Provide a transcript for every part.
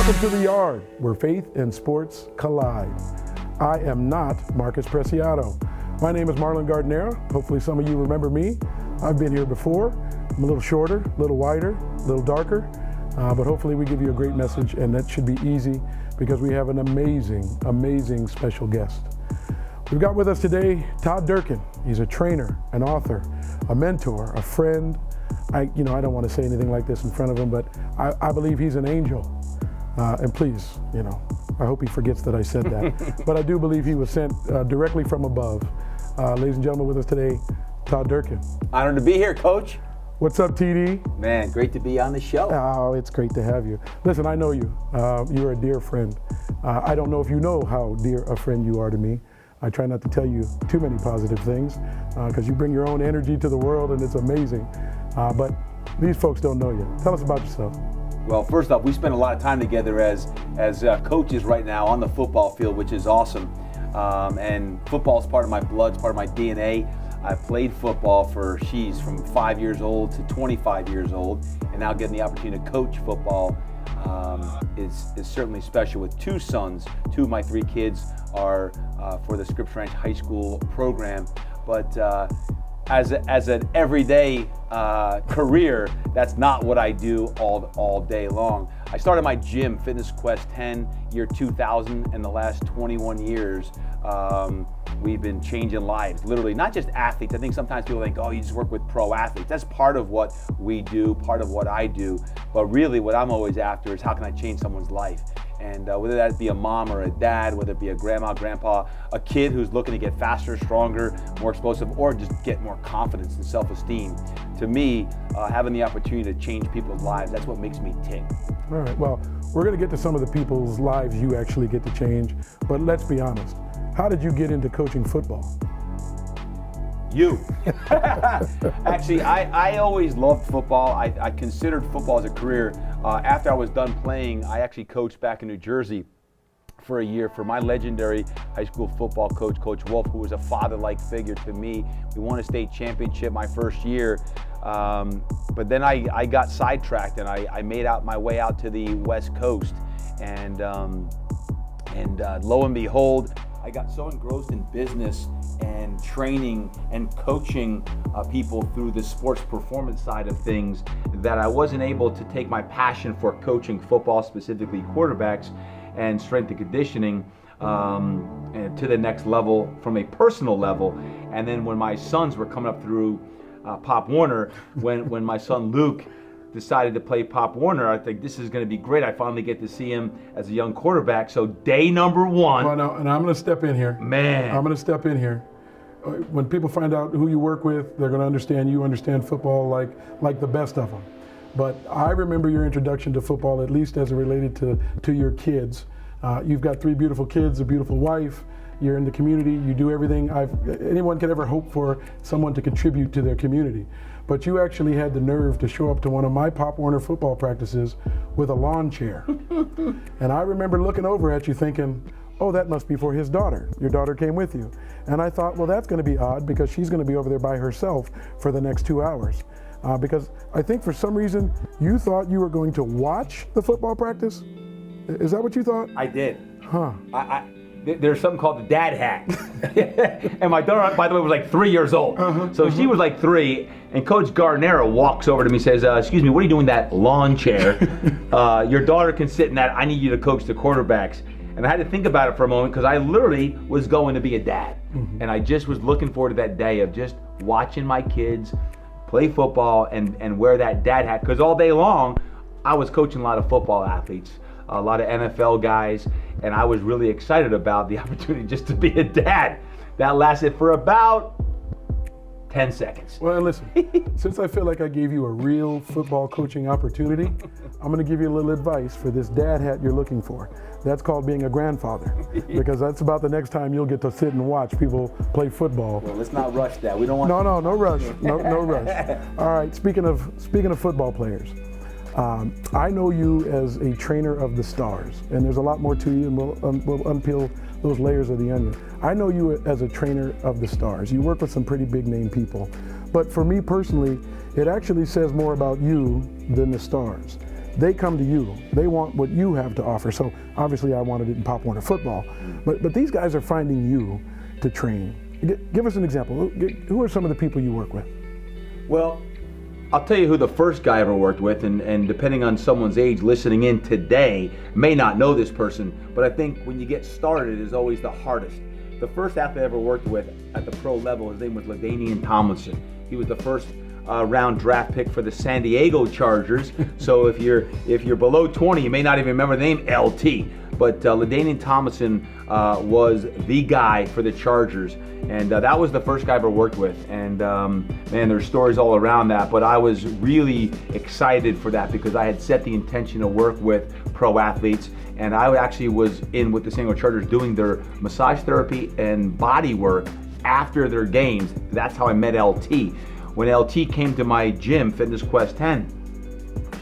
Welcome to the Yard, where faith and sports collide. I am not Marcus Preciado. My name is Marlon Gardinera. Hopefully some of you remember me. I've been here before. I'm a little shorter, a little wider, a little darker, but hopefully we give you a great message, and that should be easy because we have an amazing special guest. We've got with us today Todd Durkin. He's a trainer, an author, a mentor, a friend. I don't want to say anything like this in front of him, but I believe he's an angel. And please, I hope he forgets that I said that. But I do believe he was sent directly from above. Ladies and gentlemen, with us today, Todd Durkin. Honored to be here, Coach. What's up, TD? Man, great to be on the show. Oh, it's great to have you. Listen, I know you. You're a dear friend. I don't know if you know how dear a friend you are to me. I try not to tell you too many positive things because you bring your own energy to the world and it's amazing. But these folks don't know you. Tell us about yourself. Well, first off, we spend a lot of time together as coaches right now on the football field, which is awesome. And football is part of my blood, it's part of my DNA. I played football from 5 years old to 25 years old, and now getting the opportunity to coach football is certainly special. With two sons, two of my three kids are for the Scripps Ranch High School program, but as an everyday career, that's not what I do all day long. I started my gym, Fitness Quest 10, year 2000, and the last 21 years, we've been changing lives, literally, not just athletes. I think sometimes people think, oh, you just work with pro athletes. That's part of what we do, part of what I do. But really what I'm always after is how can I change someone's life? And whether that be a mom or a dad, whether it be a grandma, grandpa, a kid who's looking to get faster, stronger, more explosive, or just get more confidence and self-esteem. To me, having the opportunity to change people's lives, that's what makes me tick. All right, well, we're going to get to some of the people's lives you actually get to change, but let's be honest. How did you get into coaching football? You. Actually, I always loved football. I considered football as a career. After I was done playing, I actually coached back in New Jersey for a year for my legendary high school football coach, Coach Wolf, who was a father-like figure to me. We won a state championship my first year, but then I got sidetracked and I made my way out to the West Coast, and lo and behold, I got so engrossed in business and training and coaching people through the sports performance side of things that I wasn't able to take my passion for coaching football, specifically quarterbacks, and strength and conditioning and to the next level from a personal level. And then when my sons were coming up through Pop Warner, when my son Luke decided to play Pop Warner, I think this is going to be great. I finally get to see him as a young quarterback. So day number one. Well, no, and I'm going to step in here. Man. I'm going to step in here. When people find out who you work with, they're going to understand you understand football like the best of them. But I remember your introduction to football, at least as it related to your kids. You've got three beautiful kids, a beautiful wife. You're in the community. You do everything anyone could ever hope for someone to contribute to their community. But you actually had the nerve to show up to one of my Pop Warner football practices with a lawn chair. And I remember looking over at you thinking, oh, that must be for his daughter. Your daughter came with you. And I thought, well, that's going to be odd because she's going to be over there by herself for the next 2 hours. Because I think for some reason you thought you were going to watch the football practice. Is that what you thought? I did. Huh. There's something called the dad hack. And my daughter, by the way, was like 3 years old. So she was like 3, and Coach Gardinera walks over to me and says, excuse me, what are you doing in that lawn chair? Your daughter can sit in that. I need you to coach the quarterbacks. And I had to think about it for a moment because I literally was going to be a dad. And I just was looking forward to that day of just watching my kids play football and wear that dad hat. Because all day long, I was coaching a lot of football athletes, a lot of NFL guys, and I was really excited about the opportunity just to be a dad. That lasted for about 10 seconds. Well, listen, since I feel like I gave you a real football coaching opportunity, I'm going to give you a little advice for this dad hat you're looking for. That's called being a grandfather, because that's about the next time you'll get to sit and watch people play football. Well, let's not rush that. We don't want. No rush. No rush. All right. Speaking of football players, I know you as a trainer of the stars, and there's a lot more to you, and we'll unpeel those layers of the onion. I know you as a trainer of the stars. You work with some pretty big name people, but for me personally, it actually says more about you than the stars. they come to you. They want what you have to offer. So obviously I wanted it in Pop Warner football, but these guys are finding you to train. Give us an example. Who are some of the people you work with? Well, I'll tell you who the first guy I ever worked with, and depending on someone's age listening in today, may not know this person, but I think when you get started is always the hardest. The first athlete I ever worked with at the pro level, his name was LaDainian Tomlinson. He was the first round draft pick for the San Diego Chargers. So if you're below 20, you may not even remember the name LT. But LaDainian Tomlinson was the guy for the Chargers, and that was the first guy I ever worked with. And man, there's stories all around that. But I was really excited for that because I had set the intention to work with pro athletes, and I actually was in with the San Diego Chargers doing their massage therapy and body work after their games. That's how I met LT. When LT came to my gym, Fitness Quest 10,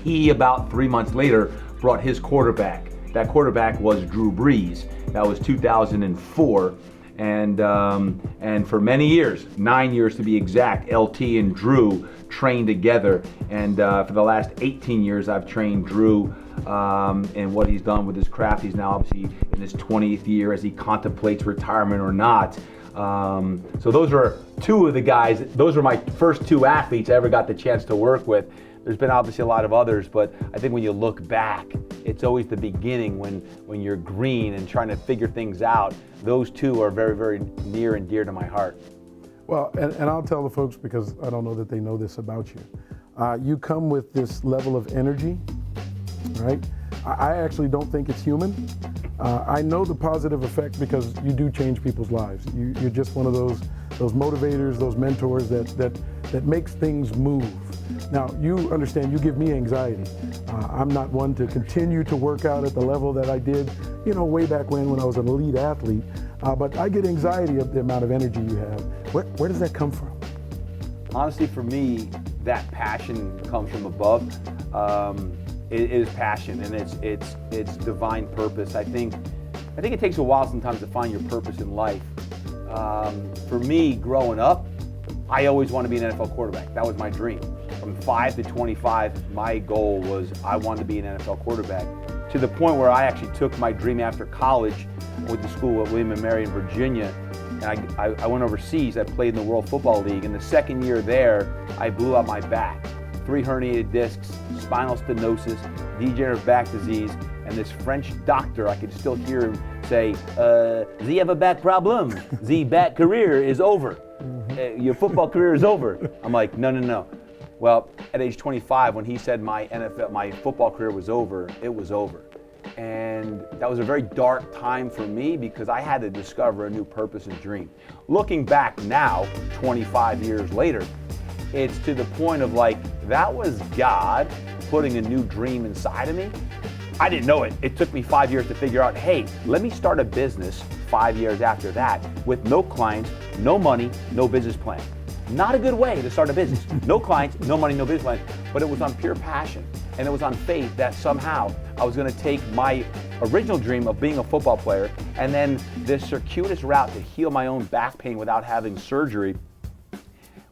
he about 3 months later brought his quarterback. That quarterback was Drew Brees. That was 2004, and for many years, 9 years to be exact, LT and Drew trained together. And for the last 18 years, I've trained Drew and what he's done with his craft. He's now obviously in his 20th year as he contemplates retirement or not. So those are two of the guys. Those are my first two athletes I ever got the chance to work with. There's been obviously a lot of others, but I think when you look back, it's always the beginning when you're green and trying to figure things out. Those two are very, very near and dear to my heart. Well, and I'll tell the folks, because I don't know that they know this about you. You come with this level of energy, right? I actually don't think it's human. I know the positive effect because you do change people's lives. You're just one of those motivators, those mentors that makes things move. Now, you understand, you give me anxiety. I'm not one to continue to work out at the level that I did, way back when I was an elite athlete. But I get anxiety of the amount of energy you have. Where does that come from? Honestly, for me, that passion comes from above. It is passion, and it's divine purpose. I think it takes a while sometimes to find your purpose in life. For me, growing up, I always wanted to be an NFL quarterback. That was my dream. From 5 to 25, my goal was I wanted to be an NFL quarterback, to the point where I actually took my dream after college. I went to school at William & Mary in Virginia, and I went overseas. I played in the World Football League. In the second year there, I blew out my back. 3 herniated discs, spinal stenosis, degenerative back disease, and this French doctor, I could still hear him say, "You have a back problem. The back career is over. Your football career is over." I'm like, no. Well, at age 25, when he said my football career was over, it was over. And that was a very dark time for me because I had to discover a new purpose and dream. Looking back now, 25 years later, it's to the point of like, that was God putting a new dream inside of me. I didn't know it. It took me 5 years to figure out, hey, let me start a business 5 years after that with no clients, no money, no business plan. Not a good way to start a business. No clients, no money, no business plan, but it was on pure passion. And it was on faith that somehow I was gonna take my original dream of being a football player and then this circuitous route to heal my own back pain without having surgery.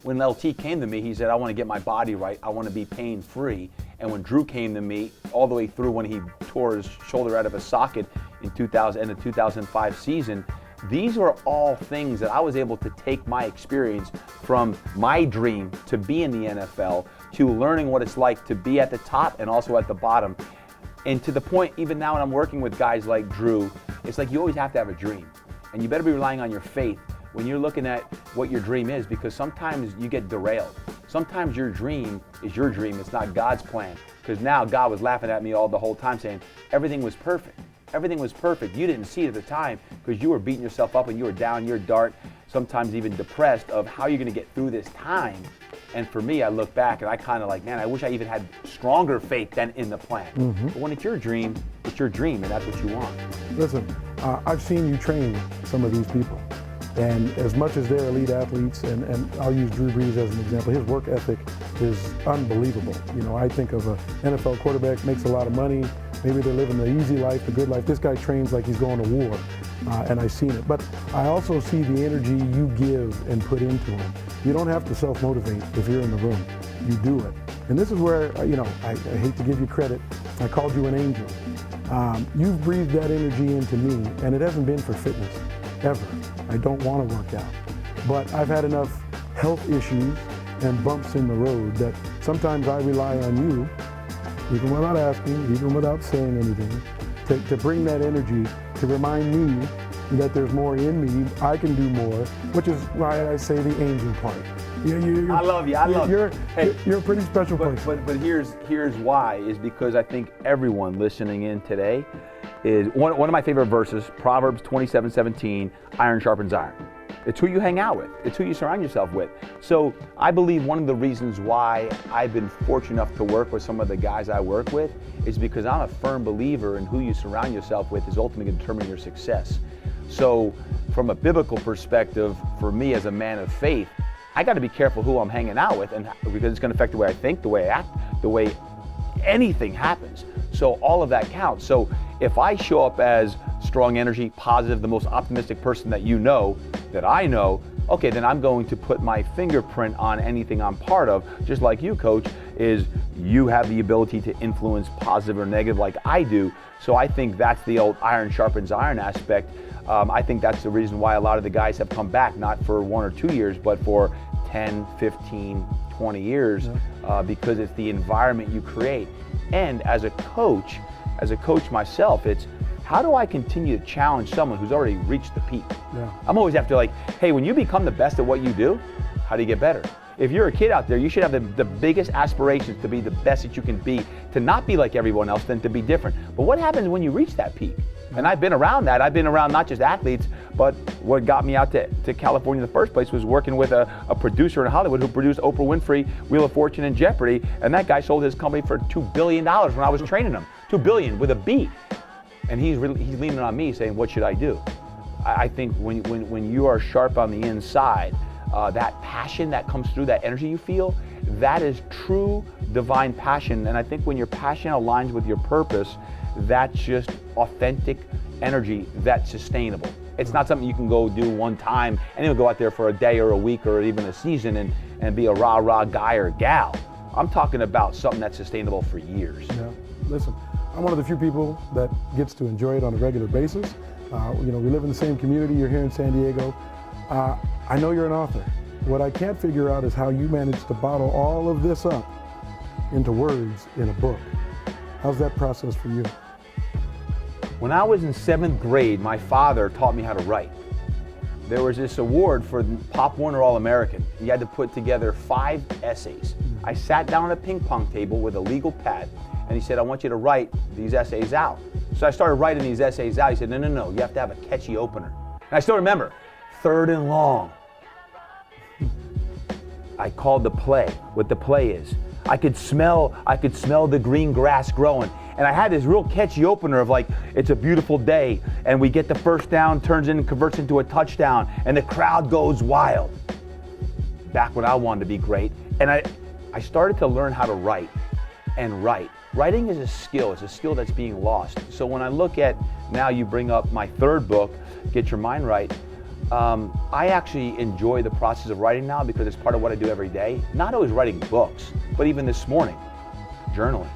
When LT came to me, he said, I want to get my body right. I want to be pain-free. And when Drew came to me, all the way through when he tore his shoulder out of his socket in the 2005 season, these were all things that I was able to take my experience from my dream to be in the NFL to learning what it's like to be at the top and also at the bottom. And to the point, even now when I'm working with guys like Drew, it's like you always have to have a dream. And you better be relying on your faith when you're looking at what your dream is, because sometimes you get derailed. Sometimes your dream is your dream, it's not God's plan. Because now God was laughing at me the whole time saying, everything was perfect. Everything was perfect. You didn't see it at the time because you were beating yourself up and you were down, you're dark, sometimes even depressed of how you're gonna get through this time. And for me, I look back and I kind of like, man, I wish I even had stronger faith than in the plan. But when it's your dream, and that's what you want. Listen, I've seen you train some of these people. And as much as they're elite athletes, and I'll use Drew Brees as an example, his work ethic is unbelievable. I think of an NFL quarterback, makes a lot of money, maybe they're living the easy life, the good life. This guy trains like he's going to war, and I've seen it. But I also see the energy you give and put into him. You don't have to self-motivate if you're in the room. You do it. And this is where, I hate to give you credit, I called you an angel. You've breathed that energy into me, and it hasn't been for fitness, ever. I don't want to work out. But I've had enough health issues and bumps in the road that sometimes I rely on you, even without asking, even without saying anything, to bring that energy, to remind me that there's more in me, I can do more, which is why I say the angel part. I love you. I love you. You're a pretty special person. But here's why, is because I think everyone listening in today is one of my favorite verses, Proverbs 27:17, iron sharpens iron. It's who you hang out with. It's who you surround yourself with. So I believe one of the reasons why I've been fortunate enough to work with some of the guys I work with is because I'm a firm believer in who you surround yourself with is ultimately going to determine your success. So from a biblical perspective, for me as a man of faith, I got to be careful who I'm hanging out with, and because it's going to affect the way I think, the way I act, the way anything happens. So all of that counts. So if I show up as strong energy, positive, the most optimistic person that you know, that I know, okay, then I'm going to put my fingerprint on anything I'm part of, just like you, Coach, is you have the ability to influence positive or negative like I do. So I think that's the old iron sharpens iron aspect. I think that's the reason why a lot of the guys have come back, not for 1 or 2 years, but for 10, 15, 20 years, because it's the environment you create. And as a coach myself, it's how do I continue to challenge someone who's already reached the peak? Yeah. I'm always after hey, when you become the best at what you do, how do you get better? If you're a kid out there, you should have the biggest aspirations to be the best that you can be, to not be like everyone else, than to be different. But what happens when you reach that peak? And I've been around that. I've been around not just athletes, but what got me out to California in the first place was working with a producer in Hollywood who produced Oprah Winfrey, Wheel of Fortune, and Jeopardy. And that guy sold his company for $2 billion when I was training him. $2 billion with a B. And he's leaning on me saying, what should I do? I think when you are sharp on the inside, that passion that comes through, that energy you feel, that is true divine passion. And I think when your passion aligns with your purpose, that's just authentic energy that's sustainable. It's not something you can go do one time and then go out there for a day or a week or even a season and be a rah-rah guy or gal. I'm talking about something that's sustainable for years. Yeah. Listen, I'm one of the few people that gets to enjoy it on a regular basis. We live in the same community. You're here in San Diego. I know you're an author. What I can't figure out is how you managed to bottle all of this up into words in a book. How's that process for you? When I was in 7th grade, my father taught me how to write. There was this award for Pop Warner All-American. You had to put together 5 essays. I sat down at a ping pong table with a legal pad, and he said, I want you to write these essays out. So I started writing these essays out. He said, no, you have to have a catchy opener. And I still remember, third and long. I called the play, what the play is. I could smell the green grass growing. And I had this real catchy opener of it's a beautiful day, and we get the first down, converts into a touchdown, and the crowd goes wild. Back when I wanted to be great. And I started to learn how to write and write. Writing is a skill. It's a skill that's being lost. So when I look at, now you bring up my 3rd book, Get Your Mind Right, I actually enjoy the process of writing now because it's part of what I do every day. Not always writing books, but even this morning, journaling.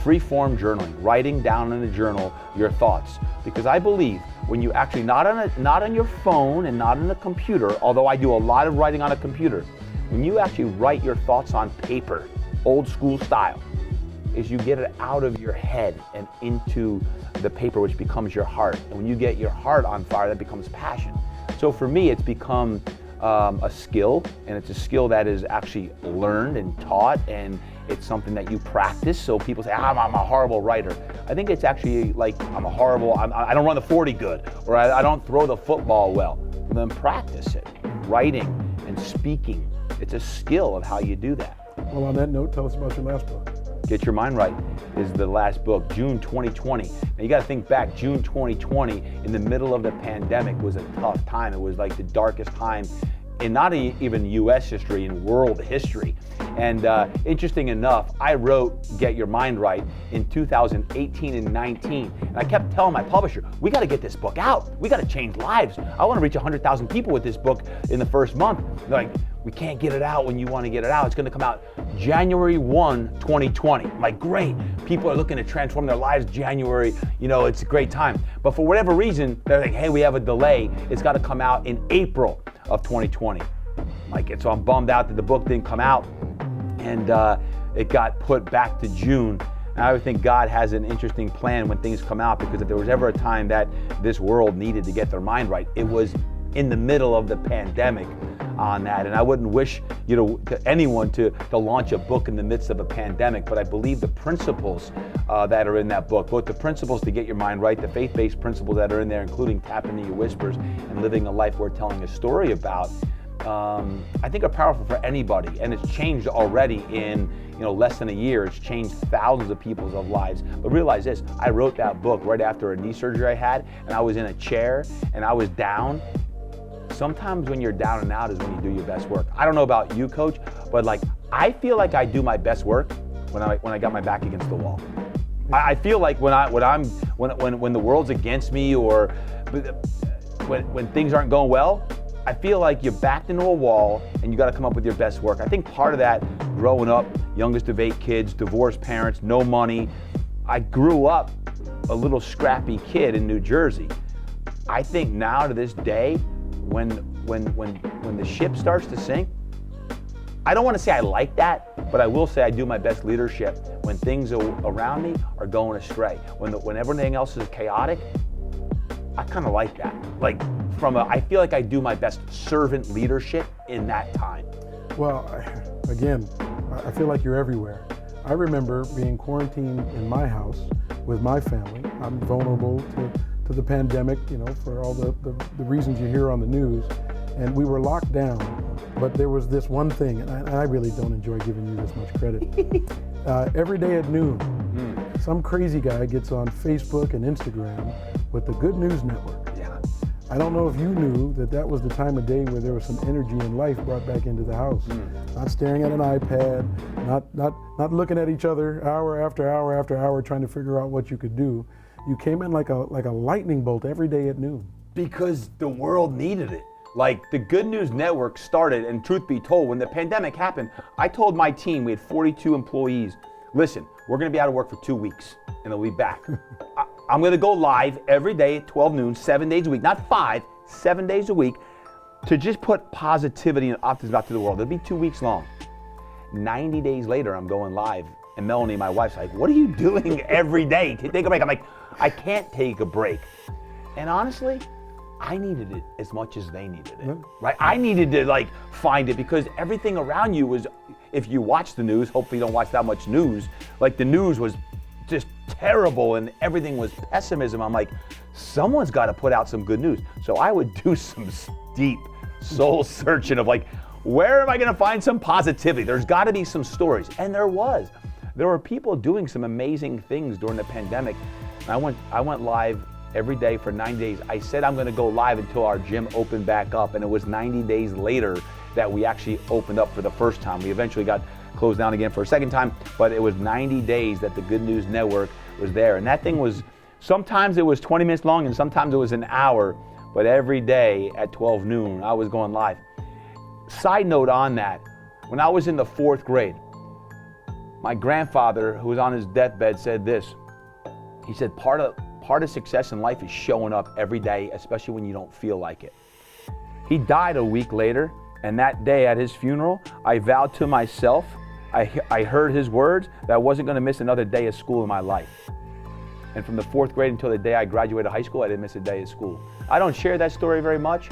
Free-form journaling, writing down in a journal your thoughts. Because I believe when you actually, not on your phone and not on a computer, although I do a lot of writing on a computer, when you actually write your thoughts on paper, old school style, is you get it out of your head and into the paper, which becomes your heart. And when you get your heart on fire, that becomes passion. So for me, it's become a skill, and it's a skill that is actually learned and taught, and it's something that you practice. So people say, I'm a horrible writer. I think it's actually I don't run the 40 good, or I don't throw the football well. Then practice it. Writing and speaking, it's a skill of how you do that. Well, on that note, tell us about your last book. Get Your Mind Right is the last book, June 2020. Now you got to think back, June 2020, in the middle of the pandemic, was a tough time. It was like the darkest time in not even U.S. history, in world history. And interesting enough, I wrote Get Your Mind Right in 2018 and 19. And I kept telling my publisher, we got to get this book out. We got to change lives. I want to reach 100,000 people with this book in the first month. They're like, we can't get it out when you want to get it out. It's going to come out January 1, 2020. I'm like, great. People are looking to transform their lives January. You know, it's a great time. But for whatever reason, they're like, hey, we have a delay. It's got to come out in April of 2020. So I'm bummed out that the book didn't come out, and it got put back to June. And I would think God has an interesting plan when things come out, because if there was ever a time that this world needed to get their mind right, it was in the middle of the pandemic on that. And I wouldn't wish to anyone to launch a book in the midst of a pandemic, but I believe the principles that are in that book, both the principles to get your mind right, the faith-based principles that are in there, including tapping into your whispers and living a life worth telling a story about, I think are powerful for anybody. And it's changed already in less than a year. It's changed thousands of people's lives. But realize this, I wrote that book right after a knee surgery I had, and I was in a chair and I was down. Sometimes when you're down and out is when you do your best work. I don't know about you, Coach, but I feel like I do my best work when I got my back against the wall. I feel like when the world's against me, or when things aren't going well, I feel like you're backed into a wall and you got to come up with your best work. I think part of that, growing up, youngest of 8 kids, divorced parents, no money. I grew up a little scrappy kid in New Jersey. I think now to this day, when the ship starts to sink, I don't want to say I like that, but I will say I do my best leadership when things around me are going astray. When everything else is chaotic, I kind of like that. I feel like I do my best servant leadership in that time. Well, again, I feel like you're everywhere. I remember being quarantined in my house with my family. I'm vulnerable to the pandemic, for all the reasons you hear on the news. And we were locked down, but there was this one thing, and I really don't enjoy giving you this much credit. Every day at noon, some crazy guy gets on Facebook and Instagram with the Good News Network. I don't know if you knew that was the time of day where there was some energy and life brought back into the house. Not staring at an iPad, not looking at each other hour after hour after hour trying to figure out what you could do. You came in like a lightning bolt every day at noon. Because the world needed it. The Good News Network started, and truth be told, when the pandemic happened, I told my team, we had 42 employees, listen, we're gonna be out of work for 2 weeks, and they'll be back. I'm gonna go live every day at 12 noon, 7 days a week, not 5, 7 days a week, to just put positivity and optimism out to the world. It'll be 2 weeks long. 90 days later, I'm going live, and Melanie, my wife's like, what are you doing every day? Take a break. I'm like, I can't take a break. And honestly, I needed it as much as they needed it, right? I needed to find it, because everything around you was, if you watch the news, hopefully you don't watch that much news, the news was just terrible and everything was pessimism. I'm like, someone's got to put out some good news. So I would do some deep soul searching of where am I going to find some positivity? There's got to be some stories. And there was. There were people doing some amazing things during the pandemic. I went live every day for 9 days. I said I'm going to go live until our gym opened back up, and it was 90 days later that we actually opened up for the first time. We eventually got closed down again for a second time, but it was 90 days that the Good News Network was there. And that thing was, sometimes it was 20 minutes long and sometimes it was an hour, but every day at 12 noon, I was going live. Side note on that, when I was in the 4th grade, my grandfather, who was on his deathbed, said this. He said, part of success in life is showing up every day, especially when you don't feel like it. He died a week later, and that day at his funeral, I vowed to myself, I heard his words, that I wasn't going to miss another day of school in my life. And from the 4th grade until the day I graduated high school, I didn't miss a day of school. I don't share that story very much,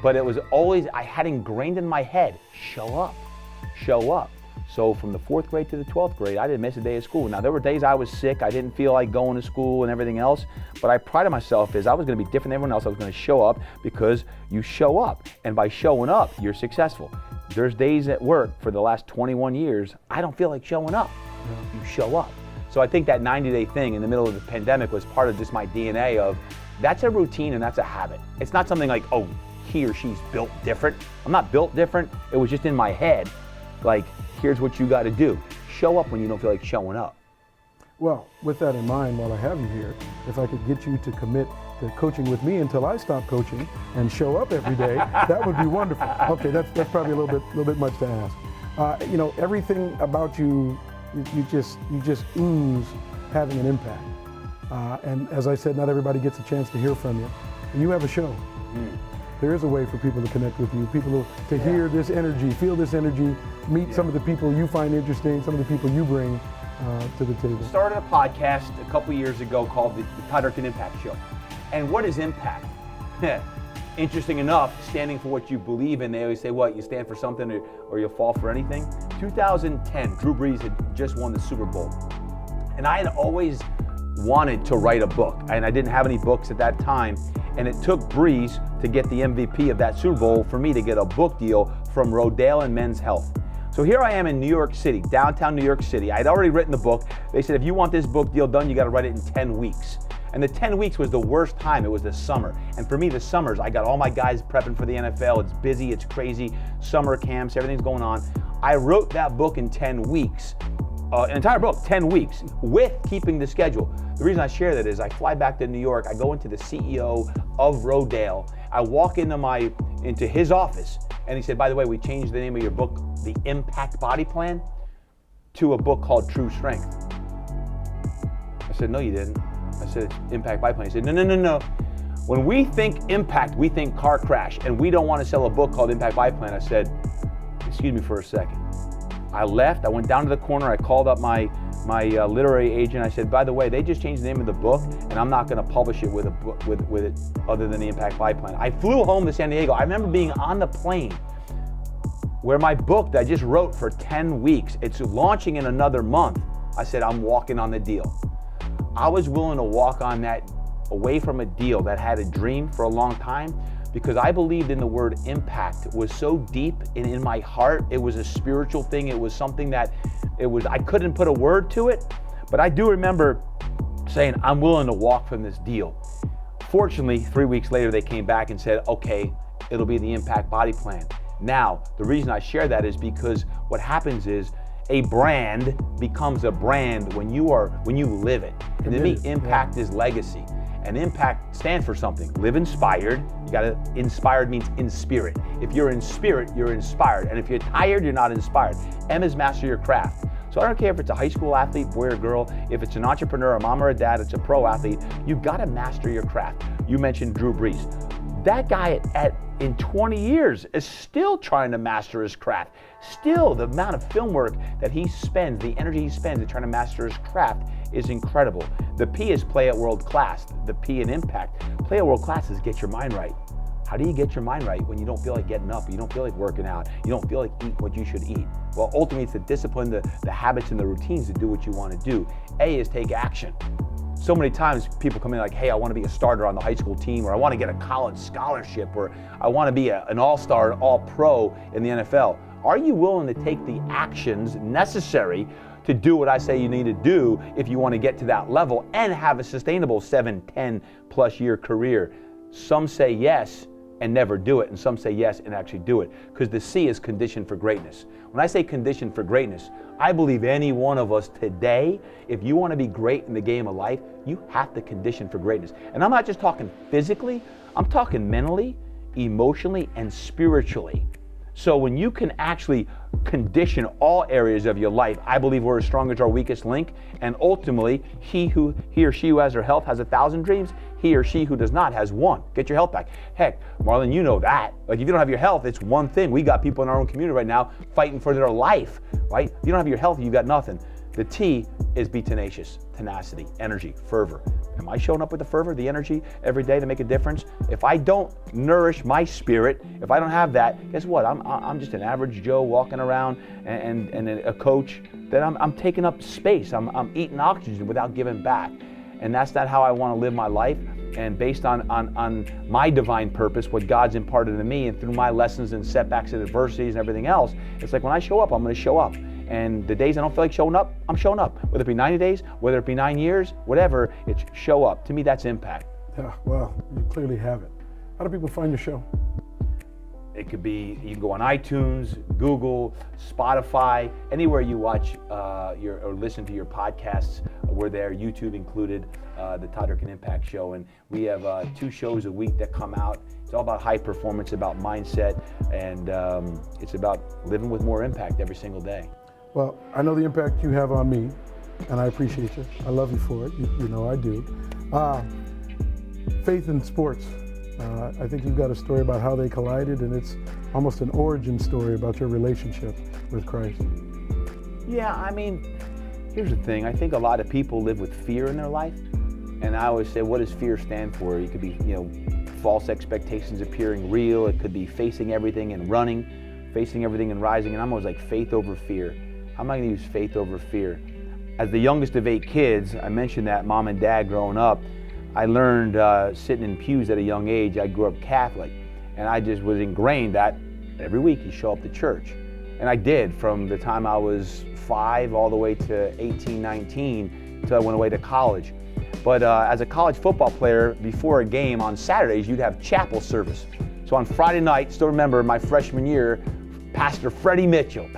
but it was always, I had ingrained in my head, show up, show up. So from the 4th grade to the 12th grade, I didn't miss a day of school. Now, there were days I was sick, I didn't feel like going to school and everything else, but I prided myself as I was going to be different than everyone else. I was going to show up, because you show up, and by showing up, you're successful. There's days at work for the last 21 years, I don't feel like showing up. You show up. So I think that 90-day thing in the middle of the pandemic was part of just my DNA of, that's a routine and that's a habit. It's not something like, oh, he or she's built different. I'm not built different. It was just in my head. Like, here's what you got to do. Show up when you don't feel like showing up. Well, with that in mind, while I have you here, if I could get you to commit to coaching with me until I stop coaching and show up every day, that would be wonderful. Okay, that's probably a little bit much to ask. You know, everything about you, you just ooze having an impact. And as I said, not everybody gets a chance to hear from you. And you have a show. There is a way for people to connect with you, people to hear this energy, feel this energy, meet some of the people you find interesting, some of the people you bring to the table. Started a podcast a couple years ago called the Todd Durkin Impact Show. And what is impact? Interesting enough, standing for what you believe in. They always say, what, you stand for something or you'll fall for anything? 2010, Drew Brees had just won the Super Bowl. And I had always wanted to write a book, and I didn't have any books at that time. And it took Brees to get the MVP of that Super Bowl for me to get a book deal from Rodale and Men's Health. So here I am in New York City, downtown New York City. I had already written the book. They said, if you want this book deal done, you got to write it in 10 weeks. And the 10 weeks was the worst time. It was the summer. And for me, the summers, I got all my guys prepping for the NFL. It's busy, it's crazy. Summer camps, everything's going on. I wrote that book in 10 weeks. An entire book, 10 weeks, with keeping the schedule. The reason I share that is I fly back to New York, I go into the CEO of Rodale, I walk into his office, and he said, by the way, we changed the name of your book, The Impact Body Plan, to a book called True Strength. I said, no, you didn't. I said, it's Impact Body Plan. He said, no. When we think impact, we think car crash, and we don't want to sell a book called Impact Body Plan. I said, excuse me for a second. I left, I went down to the corner, I called up my literary agent. I said, by the way, they just changed the name of the book, and I'm not going to publish it with it other than the Impact Body Plan. I flew home to San Diego. I remember being on the plane where my book that I just wrote for 10 weeks, it's launching in another month. I said, I'm walking on the deal. I was willing to walk on that away from a deal that had a dream for a long time, because I believed in the word impact. It was so deep in my heart. It was a spiritual thing. It was something that I couldn't put a word to it, but I do remember saying, I'm willing to walk from this deal. Fortunately, 3 weeks later, they came back and said, okay, it'll be the Impact Body Plan. Now, the reason I share that is because what happens is a brand becomes a brand when you live it. And to me, impact is legacy. And impact stands for something. Live inspired. Inspired means in spirit. If you're in spirit, you're inspired. And if you're tired, you're not inspired. M is master your craft. So I don't care if it's a high school athlete, boy or girl, if it's an entrepreneur, a mom or a dad, it's a pro athlete, you've got to master your craft. You mentioned Drew Brees. That guy in 20 years is still trying to master his craft. Still, the amount of film work that he spends, the energy he spends in trying to master his craft is incredible. The P is play at world class. The P in impact. Play at world class is get your mind right. How do you get your mind right when you don't feel like getting up, you don't feel like working out, you don't feel like eating what you should eat? Well, ultimately it's the discipline, the habits and the routines to do what you want to do. A is take action. So many times people come in like, hey, I want to be a starter on the high school team, or I want to get a college scholarship, or I want to be an all-star, all-pro in the NFL. Are you willing to take the actions necessary to do what I say you need to do if you want to get to that level and have a sustainable 7, 10 plus year career? Some say yes and never do it, and some say yes and actually do it, because the C is conditioned for greatness. When I say conditioned for greatness, I believe any one of us today, if you want to be great in the game of life, you have to condition for greatness. And I'm not just talking physically, I'm talking mentally, emotionally, and spiritually. So when you can actually condition all areas of your life, I believe we're as strong as our weakest link, and ultimately, he or she who has their health has 1,000 dreams, he or she who does not has one. Get your health back. Heck, Marlon, you know that. Like if you don't have your health, it's one thing. We got people in our own community right now fighting for their life, right? If you don't have your health, you got nothing. The T is be tenacious, tenacity, energy, fervor. Am I showing up with the fervor, the energy every day to make a difference? If I don't nourish my spirit, if I don't have that, guess what? I'm just an average Joe walking around and a coach that I'm taking up space. I'm eating oxygen without giving back. And that's not how I want to live my life. And based on my divine purpose, what God's imparted to me, and through my lessons and setbacks and adversities and everything else, it's like when I show up, I'm going to show up. And the days I don't feel like showing up, I'm showing up. Whether it be 90 days, whether it be 9 years, whatever, it's show up. To me, that's impact. Yeah, well, you clearly have it. How do people find your show? It could be, you can go on iTunes, Google, Spotify, anywhere you watch or listen to your podcasts. We're there, YouTube included, the Todd Durkin Impact Show. And we have 2 shows a week that come out. It's all about high performance, about mindset, and it's about living with more impact every single day. Well, I know the impact you have on me, and I appreciate you. I love you for it. You know I do. Faith in sports. I think you've got a story about how they collided, and it's almost an origin story about your relationship with Christ. Yeah, I mean, here's the thing. I think a lot of people live with fear in their life, and I always say, what does fear stand for? It could be, false expectations appearing real. It could be facing everything and running, facing everything and rising. And I'm always like, faith over fear. How am I going to use faith over fear? As the youngest of 8 kids, I mentioned that mom and dad growing up, I learned sitting in pews at a young age. I grew up Catholic, and I just was ingrained that every week you show up to church. And I did from the time I was 5 all the way to 18, 19, until I went away to college. But as a college football player, before a game on Saturdays, you'd have chapel service. So on Friday night, still remember my freshman year, Pastor Freddie Mitchell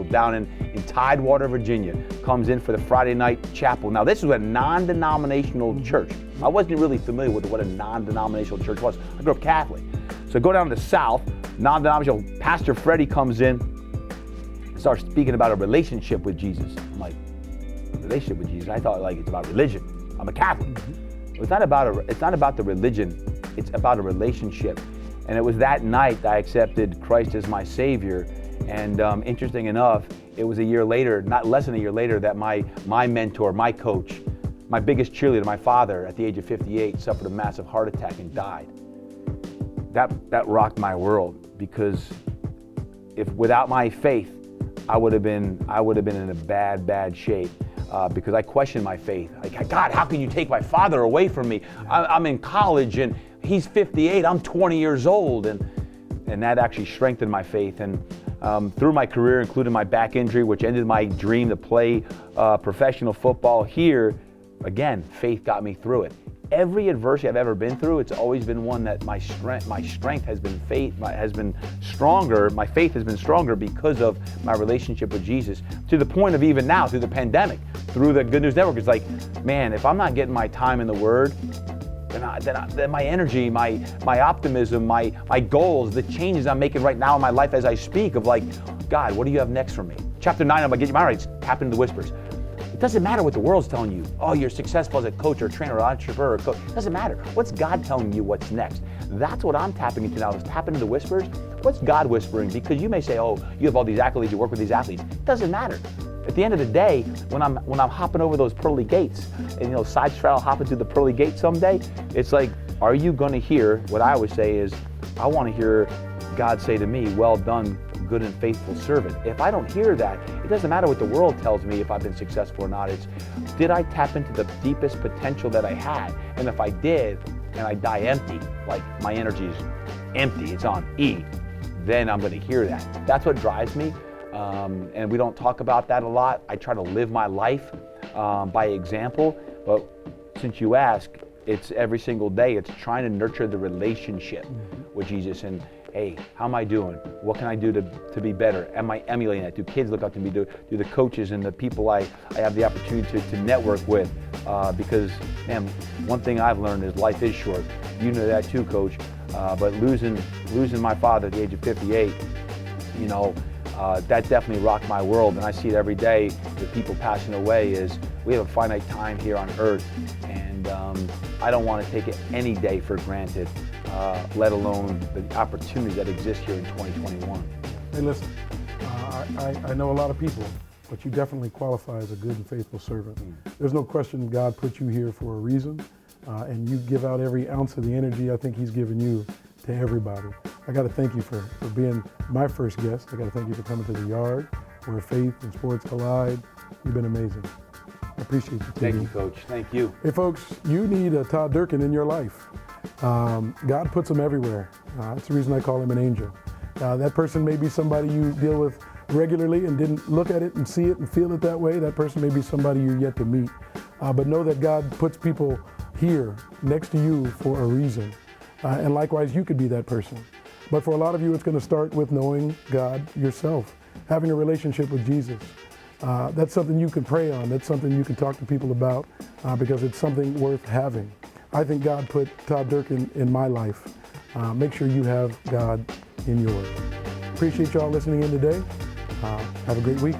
down in Tidewater, Virginia, comes in for the Friday night chapel. Now this was a non-denominational church. I wasn't really familiar with what a non-denominational church was. I grew up Catholic. So I go down to the South, non-denominational, Pastor Freddie comes in and starts speaking about a relationship with Jesus. I'm like, a relationship with Jesus? I thought like it's about religion. I'm a Catholic. It's not about the religion, it's about a relationship. And it was that night that I accepted Christ as my Savior. And interesting enough, it was a year later, not less than a year later, that my mentor, my coach, my biggest cheerleader, my father, at the age of 58, suffered a massive heart attack and died. That rocked my world, because if without my faith, I would have been in a bad shape. Because I questioned my faith. Like, God, how can you take my father away from me? I'm in college and he's 58, I'm 20 years old. And that actually strengthened my faith. And through my career, including my back injury, which ended my dream to play professional football here, again, faith got me through it. Every adversity I've ever been through, it's always been one that my strength has been stronger. My faith has been stronger because of my relationship with Jesus, to the point of even now, through the pandemic, through the Good News Network. It's like, man, if I'm not getting my time in the Word, then my energy, my optimism, my goals, the changes I'm making right now in my life as I speak, of like, God, what do you have next for me? Chapter 9, I'm gonna get you my rights, tap into the whispers. It doesn't matter what the world's telling you. Oh, you're successful as a coach or a trainer or entrepreneur or coach. It doesn't matter. What's God telling you what's next? That's what I'm tapping into now, is tapping into the whispers. What's God whispering? Because you may say, oh, you have all these accolades, you work with these athletes. It doesn't matter. At the end of the day, when I'm hopping over those pearly gates, and side straddle hopping through the pearly gates someday, it's like, are you going to hear what I always say is, I want to hear God say to me, well done, good and faithful servant. If I don't hear that, it doesn't matter what the world tells me if I've been successful or not. It's, did I tap into the deepest potential that I had? And if I did, and I die empty, like my energy is empty, it's on E, then I'm going to hear that. That's what drives me. And we don't talk about that a lot. I try to live my life by example, but since you ask, it's every single day. It's trying to nurture the relationship with Jesus. And hey, how am I doing? What can I do to be better? Am I emulating that? Do kids look up to me? Do the coaches and the people I have the opportunity to network with? Because, man, one thing I've learned is life is short. You know that too, Coach. But losing my father at the age of 58, that definitely rocked my world. And I see it every day with people passing away, is we have a finite time here on earth. And I don't want to take it any day for granted. Let alone the opportunities that exist here in 2021. Hey, listen, I know a lot of people, but you definitely qualify as a good and faithful servant. There's no question God put you here for a reason, and you give out every ounce of the energy I think He's given you to everybody. I got to thank you for being my first guest. I got to thank you for coming to the Yard, where faith and sports collide. You've been amazing. I appreciate you, Tim. Thank you, Coach. Thank you. Hey, folks, you need a Todd Durkin in your life. God puts them everywhere. That's the reason I call him an angel. That person may be somebody you deal with regularly and didn't look at it and see it and feel it that way. That person may be somebody you're yet to meet. But know that God puts people here next to you for a reason. And likewise, you could be that person. But for a lot of you, it's going to start with knowing God yourself, having a relationship with Jesus. That's something you can pray on. That's something you can talk to people about because it's something worth having. I think God put Todd Durkin in my life. Make sure you have God in yours. Appreciate y'all listening in today. Have a great week.